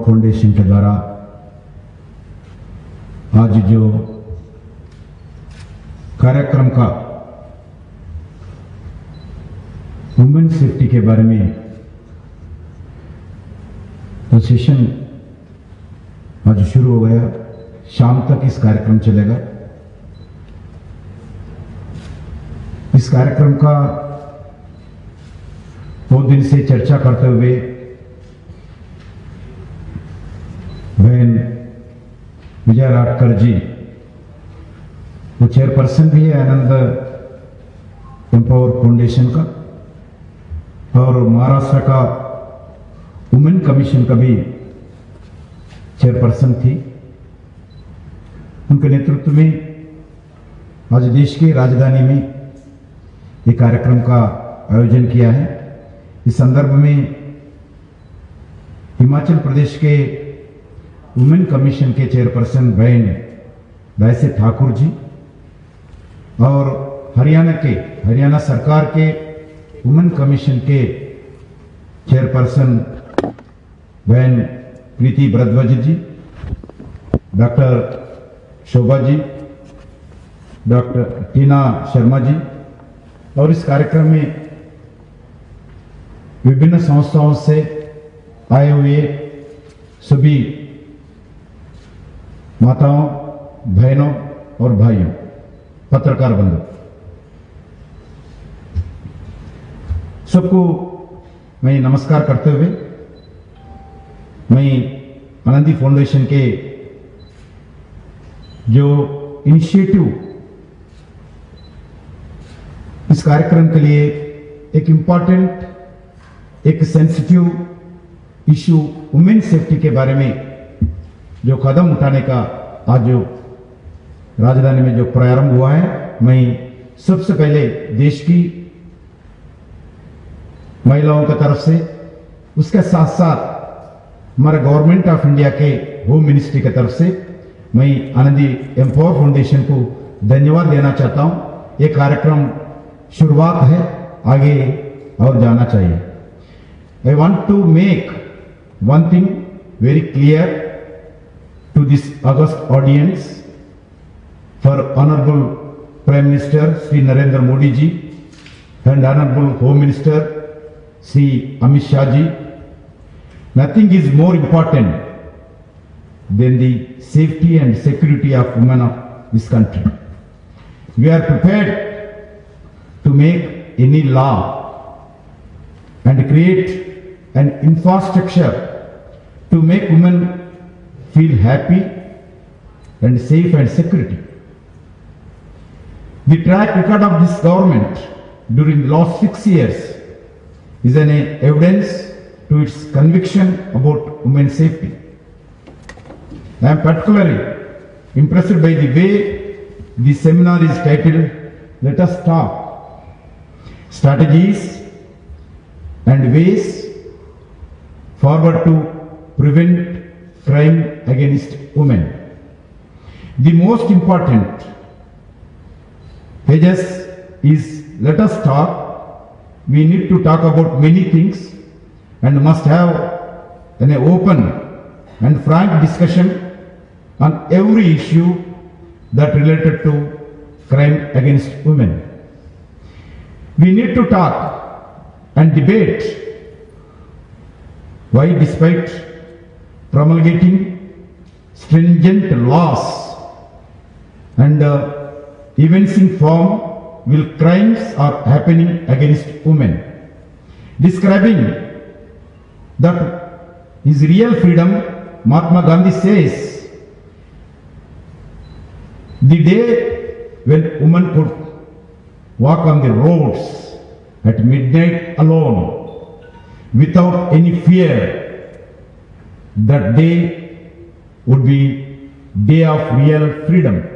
Foundation के द्वारा आज जो कार्यक्रम का वुमेन सेफ्टी के बारे में तो सेशन आज शुरू हो गया, शाम तक इस कार्यक्रम चलेगा। इस कार्यक्रम का 2 दिन से चर्चा करते हुए बहन विजय राटकर जी, वो चेयरपर्सन भी है आनंद एम्पावर फाउंडेशन का, और महाराष्ट्र का वुमेन कमीशन का भी चेयरपर्सन थी। उनके नेतृत्व में आज देश की राजधानी में ये कार्यक्रम का आयोजन किया है। इस संदर्भ में हिमाचल प्रदेश के वुमेन कमीशन के चेयरपर्सन बहन रायसे ठाकुर जी और हरियाणा सरकार के वुमेन कमीशन के चेयरपर्सन बहन प्रीति भरद्वाज जी, डॉक्टर शोभा जी, डॉक्टर टीना शर्मा जी, और इस कार्यक्रम में विभिन्न संस्थाओं से आए हुए सभी माताओं, बहनों और भाइयों, पत्रकार बंधु, सबको मैं नमस्कार करते हुए मैं आनंदी फाउंडेशन के जो इनिशिएटिव इस कार्यक्रम के लिए एक इम्पॉर्टेंट, एक सेंसिटिव इशू वुमेन सेफ्टी के बारे में जो कदम उठाने का आज जो राजधानी में जो प्रारंभ हुआ है, मैं सबसे पहले देश की महिलाओं की तरफ से, उसके साथ साथ हमारे गवर्नमेंट ऑफ इंडिया के होम मिनिस्ट्री की तरफ से मैं आनंदी एम्पावर फाउंडेशन को धन्यवाद देना चाहता हूं। ये कार्यक्रम शुरुआत है, आगे और जाना चाहिए। I want to make one thing very clear to this august audience for honourable prime minister Shri Narendra Modi ji and honourable home minister Shri Amit Shah ji, nothing is more important than the safety and security of women of this country. We are prepared to make any law and create an infrastructure to make women feel happy and safe and security. The track record of this government during the last 6 years is an evidence to its conviction about women's safety. I am particularly impressed by the way the seminar is titled, "Let us talk strategies and ways forward to prevent crime against women." The most important pages is "Let us talk." We need to talk about many things and must have an open and frank discussion on every issue that related to crime against women. We need to talk and debate why, despite promulgating stringent laws and events in form, will crimes are happening against women. Describing that is real freedom, Mahatma Gandhi says, the day when women could walk on the roads at midnight alone without any fear, that day would be day of real freedom.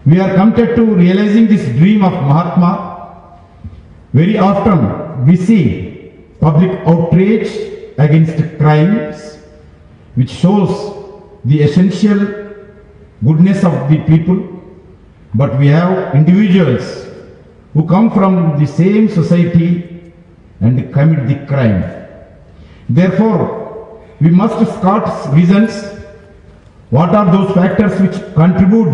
We are committed to realizing this dream of Mahatma. Very often we see public outrage against crimes, which shows the essential goodness of the people, but we have individuals who come from the same society and commit the crime. Therefore, we must start reasons. What are those factors which contribute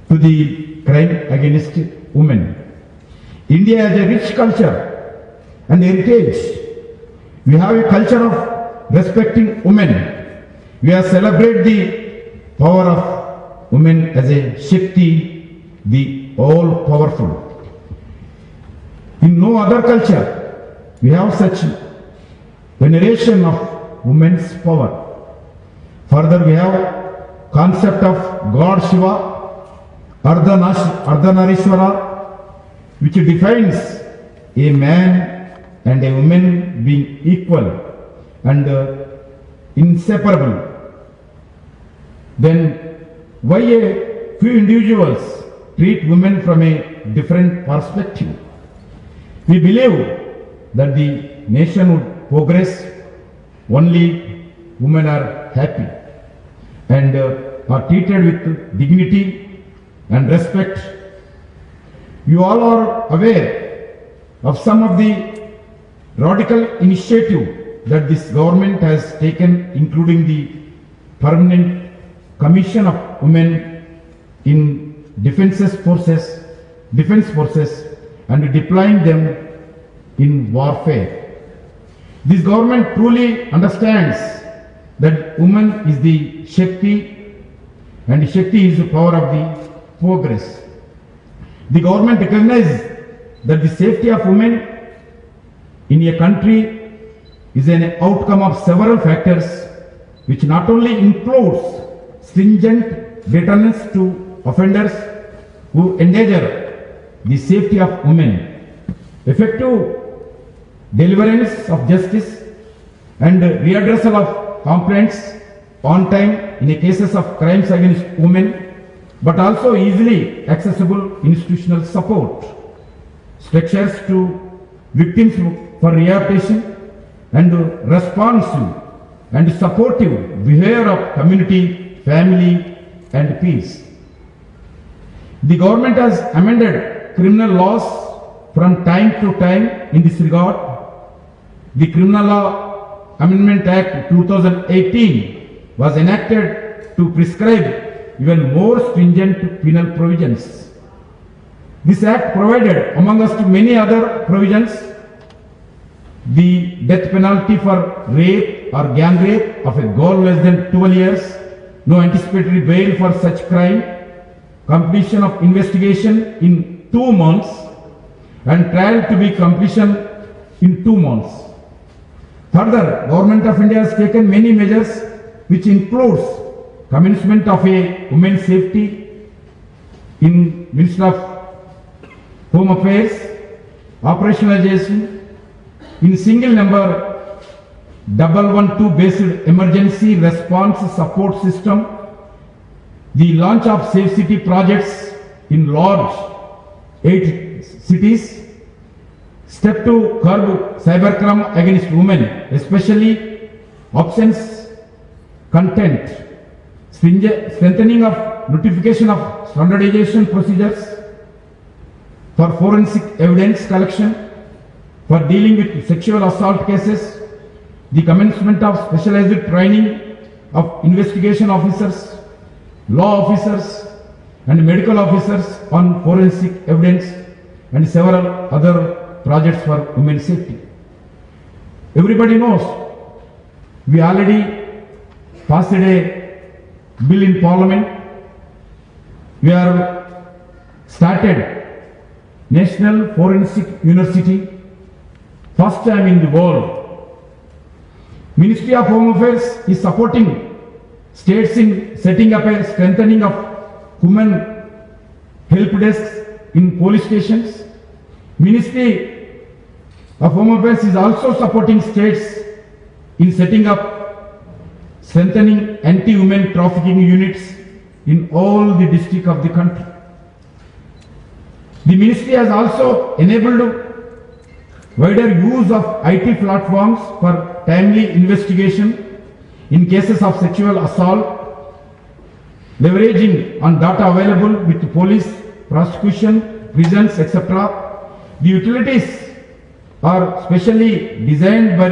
to the crime against women? India has a rich culture and heritage. We have a culture of respecting women. We have celebrated the power of women as a Shakti, the all-powerful. In no other culture we have such veneration of women's power. Further, we have concept of God Shiva, Ardhanarishwara, which defines a man and a woman being equal and inseparable. Then why a few individuals treat women from a different perspective? We believe that the nation would progress only women are happy and are treated with dignity and respect. You all are aware of some of the radical initiative that this government has taken, including the permanent commission of women in defense forces and deploying them in warfare. This government truly understands that woman is the Shakti and Shakti is the power of the progress. The government recognizes that the safety of women in a country is an outcome of several factors, which not only includes stringent deterrence to offenders who endanger the safety of women, effective deliverance of justice and readdressal of complaints on time in the cases of crimes against women, but also easily accessible institutional support, structures to victims for rehabilitation, and responsive and supportive behavior of community, family and peace. The government has amended criminal laws from time to time in this regard. The Criminal Law Amendment Act 2018 was enacted to prescribe even more stringent penal provisions. This act provided, among us to many other provisions, the death penalty for rape or gang rape of a girl less than 12 years, no anticipatory bail for such crime, completion of investigation in 2 months, and trial to be completion in 2 months. Further, Government of India has taken many measures which includes commencement of a women's safety in Ministry of Home Affairs, operationalization in single number 112 based emergency response support system, the launch of Safe City projects in large 8 cities, step to curb cybercrime against women, especially obscene content, strengthening of notification of standardization procedures for forensic evidence collection, for dealing with sexual assault cases, the commencement of specialized training of investigation officers, law officers and medical officers on forensic evidence, and several other projects for women's safety. Everybody knows we already passed a bill in Parliament. We are started National Forensic University, first time in the world. Ministry of Home Affairs is supporting states in setting up a strengthening of human help desks in police stations. Ministry of Home Affairs is also supporting states in setting up strengthening anti-women trafficking units in all the districts of the country. The ministry has also enabled wider use of IT platforms for timely investigation in cases of sexual assault, leveraging on data available with police, prosecution, prisons, etc. The utilities are specially designed by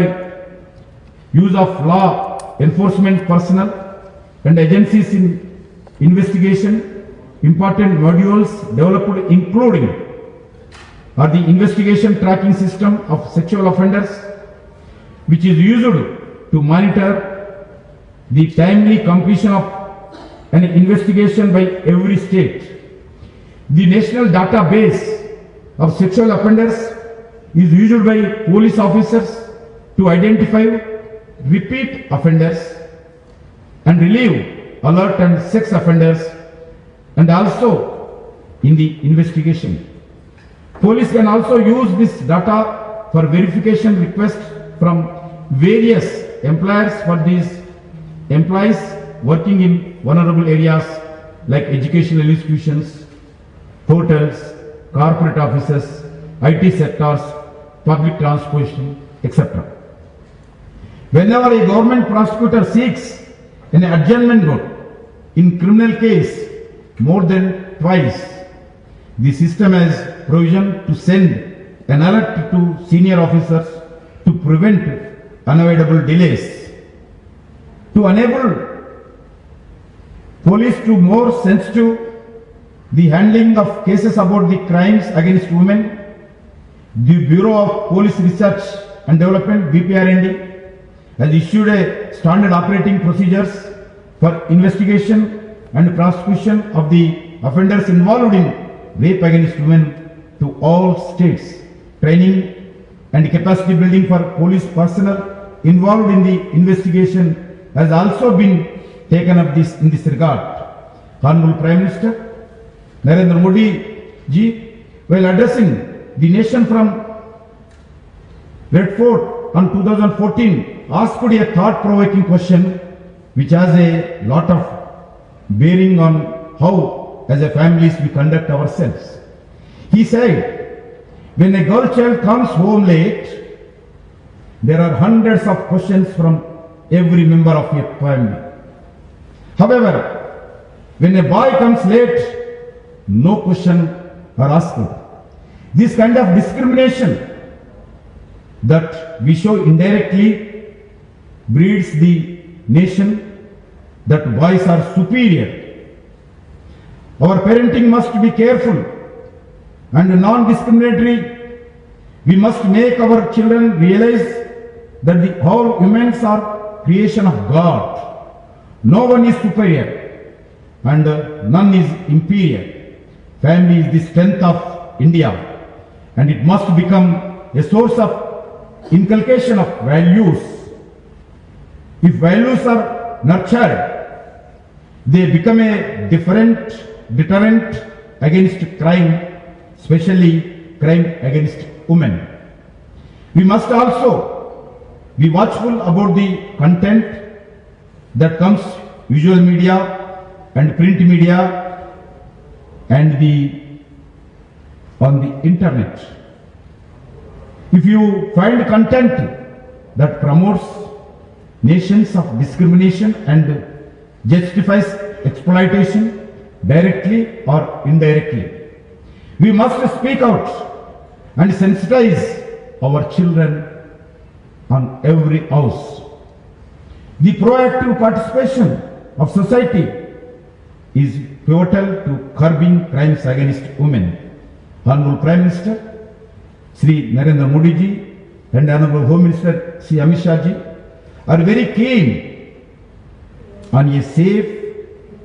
use of law enforcement personnel and agencies in investigation. Important modules developed including are the investigation tracking system of sexual offenders, which is used to monitor the timely completion of an investigation by every state. The national database of sexual offenders is used by police officers to identify repeat offenders and relieve alert and sex offenders, and also in the investigation. Police can also use this data for verification requests from various employers for these employees working in vulnerable areas like educational institutions, hotels, corporate offices, IT sectors, public transportation, etc. Whenever a government prosecutor seeks an adjournment note in criminal case more than twice, the system has provision to send an alert to senior officers to prevent unavoidable delays. To enable police to more sensitive the handling of cases about the crimes against women, the Bureau of Police Research and Development (BPRND) has issued a standard operating procedures for investigation and prosecution of the offenders involved in rape against women to all states. Training and capacity building for police personnel involved in the investigation has also been taken up in this regard. Honorable Prime Minister Narendra Modi ji, while addressing the nation from Red Fort on 2014, asked a thought-provoking question which has a lot of bearing on how as a families we conduct ourselves. He said, when a girl child comes home late, there are hundreds of questions from every member of your family. However, when a boy comes late, no question are asked. This kind of discrimination that we show indirectly breeds the nation that boys are superior. Our parenting must be careful and non-discriminatory. We must make our children realize that all humans are creation of God. No one is superior and none is inferior. Family is the strength of India, and it must become a source of inculcation of values. If values are nurtured, they become a deterrent against crime, especially crime against women. We must also be watchful about the content that comes visual media and print media and on the internet. If you find content that promotes nations of discrimination and justifies exploitation directly or indirectly, we must speak out and sensitize our children on every house. The proactive participation of society is pivotal to curbing crimes against women. Honorable Prime Minister Sri Narendra Modi ji and Honorable Home Minister Sri Amit Shah ji are very keen on a safe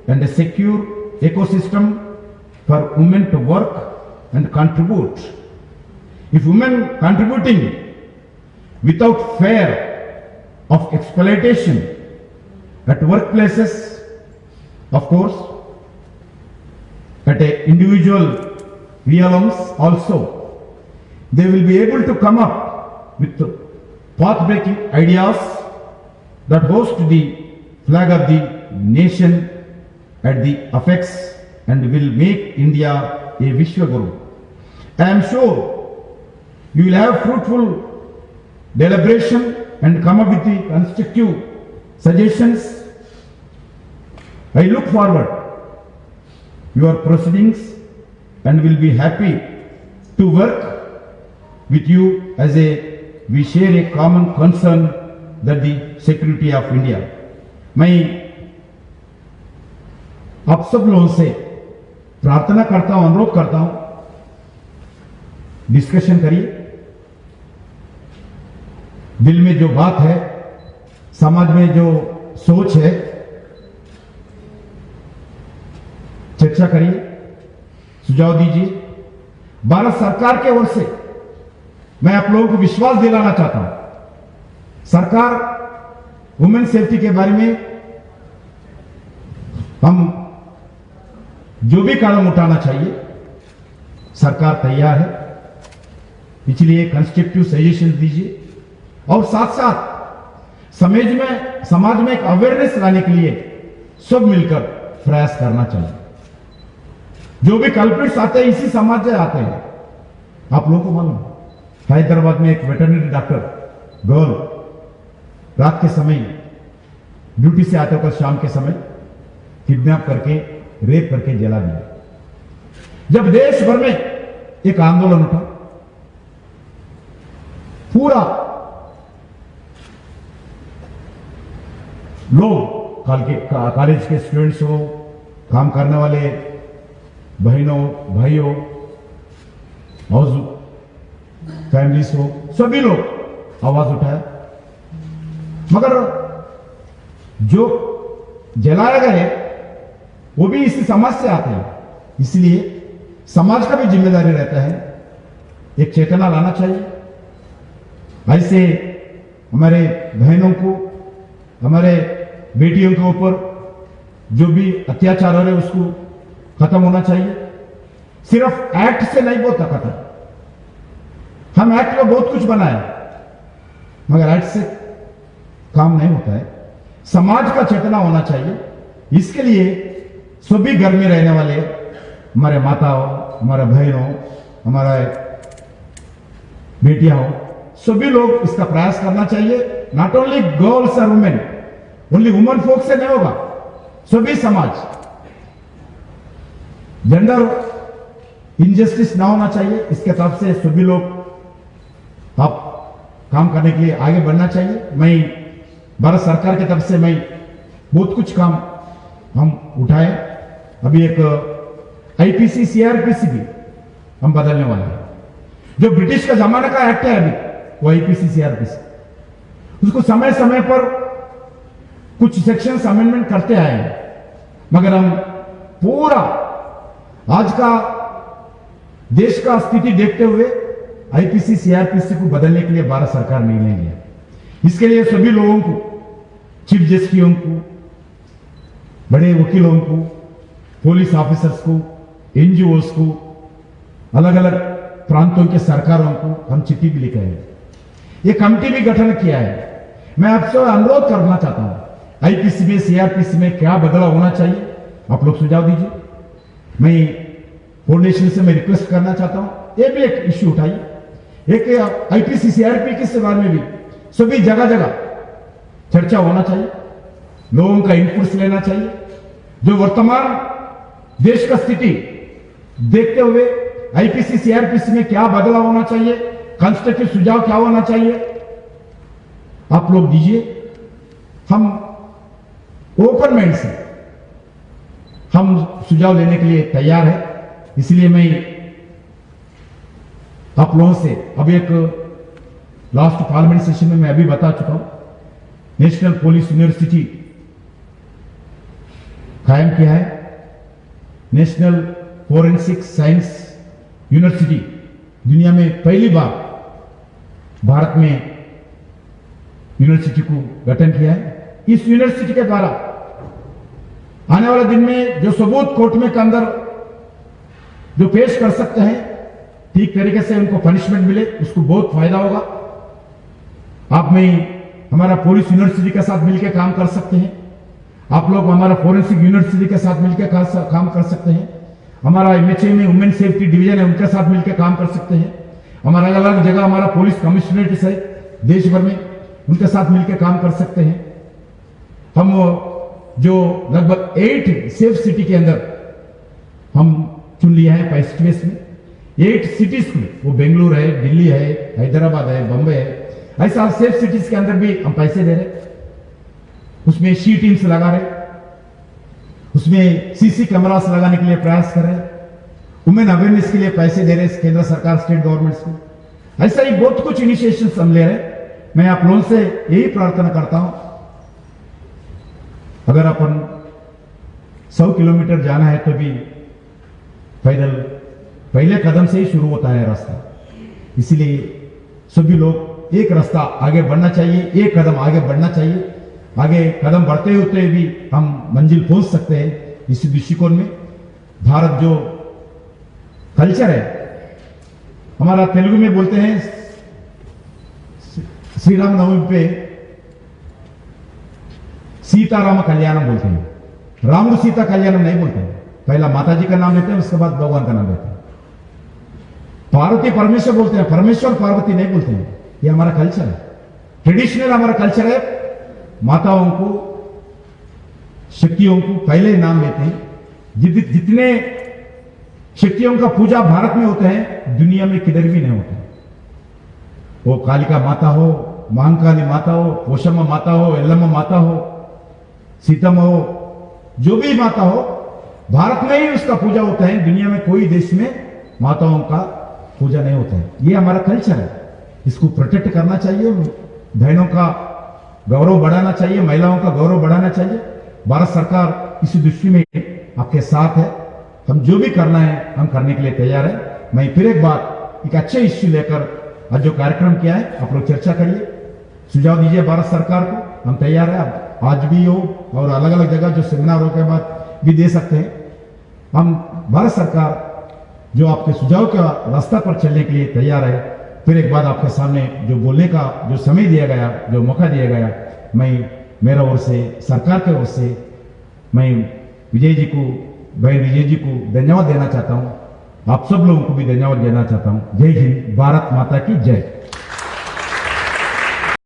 and a secure ecosystem for women to work and contribute. If women contributing without fear of exploitation at workplaces, of course, at an individual realms also, they will be able to come up with path-breaking ideas that host the flag of the nation at the apex and will make India a Vishwaguru. I am sure you will have fruitful deliberation and come up with the constructive suggestions. I look forward your proceedings and will be happy to work with you as we share a common concern that the security of India. मैं आप सब लोगों से प्रार्थना करता हूं, अनुरोध करता हूं, डिस्कशन करिए। दिल में जो बात है, समाज में जो सोच है, चर्चा करिए, सुझाव दीजिए। भारत सरकार के ओर से मैं आप लोगों को विश्वास दिलाना चाहता हूं, सरकार वुमेन सेफ्टी के बारे में हम जो भी कदम उठाना चाहिए, सरकार तैयार है। इसलिए कंस्ट्रक्टिव सजेशन दीजिए और साथ साथ समाज में एक अवेयरनेस लाने के लिए सब मिलकर प्रयास करना चाहिए। जो भी कल्प्रिट्स आते हैं इसी समाज से आते हैं। आप लोगों को मालूम, हैदराबाद में एक वेटरनरी डॉक्टर गर्ल रात के समय ड्यूटी से आते होकर शाम के समय किडनैप करके रेप करके जला दिया। जब देश भर में एक आंदोलन उठा, पूरा लोग कॉलेज के स्टूडेंट्स हो, काम करने वाले बहनों भाइयों, हाउस फैमिलीज हो, सभी लोग आवाज उठाया। मगर जो जलाया गए वो भी इसी समाज से आते हैं, इसलिए समाज का भी जिम्मेदारी रहता है, एक चेतना लाना चाहिए। ऐसे हमारे बहनों को, हमारे बेटियों के ऊपर जो भी अत्याचार हो रहे उसको खत्म होना चाहिए। सिर्फ एक्ट से नहीं होता खत्म। हम एक्ट में बहुत कुछ बनाए मगर एक्ट से काम नहीं होता है। समाज का चेतना होना चाहिए। इसके लिए सभी घर में रहने वाले हमारे माता हो, हमारे बहन हो, हमारे बेटियां हो, सभी लोग इसका प्रयास करना चाहिए। नॉट ओनली गर्ल्स और वुमेन, ओनली वुमेन फोक से नहीं होगा, सभी समाज। जेंडर इनजस्टिस ना होना चाहिए, इसके तरफ से सभी लोग आप काम करने के लिए आगे बढ़ना चाहिए। मैं भारत सरकार की तरफ से मैं बहुत कुछ काम हम उठाए। अभी एक आईपीसी सीआरपीसी भी हम बदलने वाले हैं। जो ब्रिटिश का जमाना का एक्ट है अभी वो आईपीसी सीआरपीसी, उसको समय समय पर कुछ सेक्शंस अमेंडमेंट करते आए हैं, मगर हम पूरा आज का देश का स्थिति देखते हुए आईपीसी सीआरपीसी को बदलने के लिए भारत सरकार निर्णय लिया। इसके लिए सभी लोगों को, चीफ जस्टिसों को, बड़े वकीलों को, पुलिस ऑफिसर्स को, एनजीओस को, अलग अलग प्रांतों के सरकारों को हम चिट्ठी भी लिखे हैं। ये कमेटी भी गठन किया है। मैं आपसे अनुरोध करना चाहता हूं, आईपीसी में, सीआरपीसी में क्या बदलाव होना चाहिए, आप लोग सुझाव दीजिए। मैं फाउंडेशन से मैं रिक्वेस्ट करना चाहता हूं, ये भी एक इश्यू उठाइए। एक आईपीसी सीआरपीसी के बारे में भी सभी जगह जगह चर्चा होना चाहिए, लोगों का इनपुट्स लेना चाहिए। जो वर्तमान देश का स्थिति देखते हुए आईपीसी सीआरपीसी में क्या बदलाव होना चाहिए, कंस्ट्रक्टिव सुझाव क्या होना चाहिए, आप लोग दीजिए। हम ओपन माइंड से हम सुझाव लेने के लिए तैयार है। इसलिए मैं आप लोगों से अभी एक लास्ट पार्लियामेंट सेशन में मैं अभी बता चुका हूं, नेशनल पुलिस यूनिवर्सिटी कायम किया है। नेशनल फोरेंसिक साइंस यूनिवर्सिटी दुनिया में पहली बार भारत में यूनिवर्सिटी को गठन किया है। इस यूनिवर्सिटी के द्वारा आने वाले दिन में जो सबूत कोर्ट में के अंदर जो पेश कर सकते हैं, ठीक तरीके से उनको पनिशमेंट मिले, उसको बहुत फायदा होगा। आप में हमारा पुलिस यूनिवर्सिटी के साथ मिलकर काम कर सकते हैं, आप लोग हमारा फोरेंसिक यूनिवर्सिटी के साथ मिलकर काम कर सकते हैं, हमारा एमएचए में वुमेन सेफ्टी डिवीजन है उनके साथ मिलकर काम कर सकते हैं, हमारा अलग अलग जगह हमारा पुलिस कमिश्नरेट है देश भर में, उनके साथ मिलकर काम कर सकते हैं। हम जो लगभग 8 सेफ सिटी के अंदर हम चुन लिया है पैसिफिक में, 8 सिटीज में, वो बेंगलुरु है, दिल्ली है, हैदराबाद है, बंबई है, ऐसा सेफ सिटीज के अंदर भी हम पैसे दे रहे, उसमें शी टीम्स लगा रहे, उसमें सीसी कैमरास लगाने के लिए प्रयास कर रहे, वुमेन अवेयरनेस के लिए पैसे दे रहे केंद्र सरकार स्टेट गवर्नमेंट्स को। ऐसा ही बहुत कुछ इनिशिएशन हम ले रहे। मैं आप लोगों से यही प्रार्थना करता हूं, अगर अपन 100 किलोमीटर जाना है तो भी पैदल पहले कदम से ही शुरू होता है रास्ता। इसलिए सभी लोग एक रास्ता आगे बढ़ना चाहिए, एक कदम आगे बढ़ना चाहिए। आगे कदम बढ़ते होते भी हम मंजिल पहुंच सकते हैं। इसी दृष्टिकोण में भारत जो कल्चर है, हमारा तेलुगु में बोलते हैं श्री राम नवमी पे सीताराम कल्याणम बोलते हैं, राम सीता कल्याणम नहीं बोलते हैं। पहला माता जी का नाम लेते हैं, उसके बाद भगवान का नाम लेते हैं। पार्वती परमेश्वर बोलते हैं, परमेश्वर पार्वती नहीं बोलते हैं। ये हमारा कल्चर है, ट्रेडिशनल हमारा कल्चर है। माताओं को, शक्तियों को पहले नाम लेते हैं। जितने शक्तियों का पूजा भारत में होते हैं, दुनिया में किधर भी नहीं होते। वो कालिका माता हो, महाकाली माता हो, पोषम्मा माता हो, एल्लम्मा माता हो, सीतम्मा हो, जो भी माता हो, भारत में ही उसका पूजा होता है। दुनिया में कोई देश में माताओं का पूजा नहीं होता है। ये हमारा कल्चर है, इसको प्रोटेक्ट करना चाहिए। बहनों का गौरव बढ़ाना चाहिए, महिलाओं का गौरव बढ़ाना चाहिए। भारत सरकार इसी दृष्टि में आपके साथ है। हम जो भी करना है हम करने के लिए तैयार है। मैं फिर एक बार एक अच्छे इश्यू लेकर आज जो कार्यक्रम किया है, आप लोग चर्चा करिए, सुझाव दीजिए भारत सरकार को। हम तैयार है, आज भी हो और अलग अलग जगह जो सेमिनारों के बाद भी दे सकते हैं। हम भारत सरकार जो आपके सुझाव का रास्ता पर चलने के लिए तैयार है। फिर एक बार आपके सामने जो बोलने का जो समय दिया गया, जो मौका दिया गया, मैं मेरा ओर से, सरकार के ओर से मैं विजय जी को, भाई विजय जी को धन्यवाद देना चाहता हूं। आप सब लोगों को भी धन्यवाद देना चाहता हूं। जय हिंद, भारत माता की जय।